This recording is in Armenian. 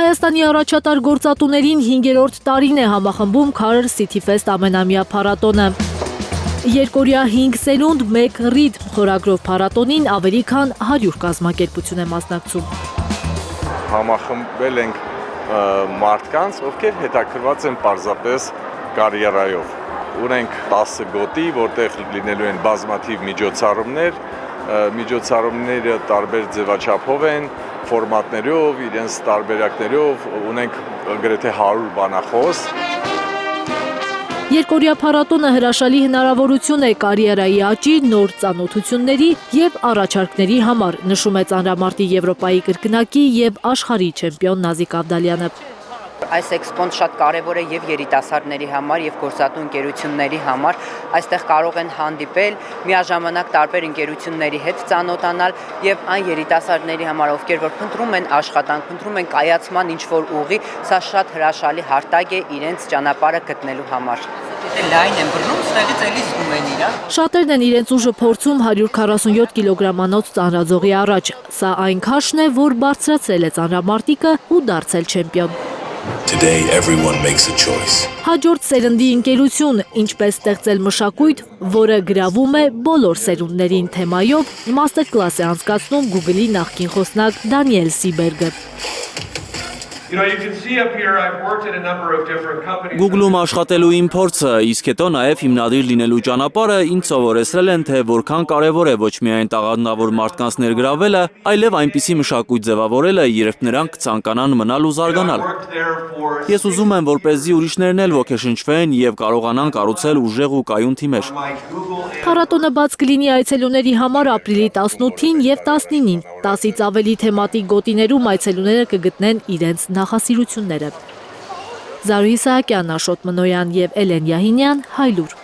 Հայաստանի առաջատար գործատուներին 5-րդ տարին է համախմբում Color City Fest ամենամյա փառատոնը։ Երկօրյա 5 սերունդ 1 ռիթմ խորագրով փառատոնին ավելի քան 100 կազմակերպություն է մասնակցում։ Համախմբել ենք մարդկանց, ովքեր հետաքրված են պարզապես կարիերայով։ Ունենք 10 գոտի, որտեղ լինելու են բազմաթիվ միջոցառումները տարբեր ձևաչափով են, ֆորմատներով, իրենց տարբերակներով, ունենք գրեթե 100 բանախոս։ Երկօրյա փառատոնը հրաշալի հնարավորություն է կարիերայի աճի, նոր ծանոթությունների և առաջարկների համար, նշում է ծանրամարտի Եվրոպայի կրկնակի և աշխարհի չեմպիոն Նազիկ Ավդալյանը։ Այս էքսպոն շատ կարևոր է և երիտասարդների համար, և գործատու ընկերությունների համար, այստեղ կարող են հանդիպել, միաժամանակ տարբեր ընկերությունների հետ ծանոթանալ և այն երիտասարդների համար, ովքեր որ փնտրում են աշխատանք, փնտրում են կայացման ինչ-որ ուղի, սա շատ հրաշալի հարթակ է իրենց ճանապարհը գտնելու համար։ Լայն են բռնում, ստեղից էլի զգում են իրար։ Շատերն են իրենց ուժը փորձում 147 կիլոգրամանոց ծանրաձողի առաջ։ Սա այն քաշն է, որ բարձրացրել է ծանրամարտիկը ու դարձել չեմպիոն։ Today everyone makes a choice. Հաջորդ սերնդի ընկերություն, ինչպես ստեղծել մշակույթ, որը գրավում է բոլոր սերունդներին թեմայով, մաստեր կլաս է անցկացնում Google-ի նախկին խոսնակ Դանիել Սիբերգը։ Google-ում աշխատելու իմ փորձը, իսկ հետո նաև հիմնադիր լինելու ճանապարհը ինձ սովորեցրել են, թե որքան կարևոր է ոչ միայն տաղանդավոր մարդկանց ներգրավելը, այլև այնպիսի մշակույթ ձևավորելը, երբ նրանք ցանկանան մնալ ու զարգանալ։ Ես ուզում եմ, որպեսզի ուրիշներն էլ ոգեշնչվեն և կարողանան կառուցել ուժեղ ու կայուն թիմեր։ Փառատոնը բաց կլինի այցելուների համար ապրիլի 18-ին և 19-ին։ 10-ից ավելի թեմատիկ գոտիներում այցելուները կգտնեն իրենց նախասիրությունները։ Զարուհի Սահակյան, Աշոտ Մնոյան և Էլեն Յահինյան, Հայլուր։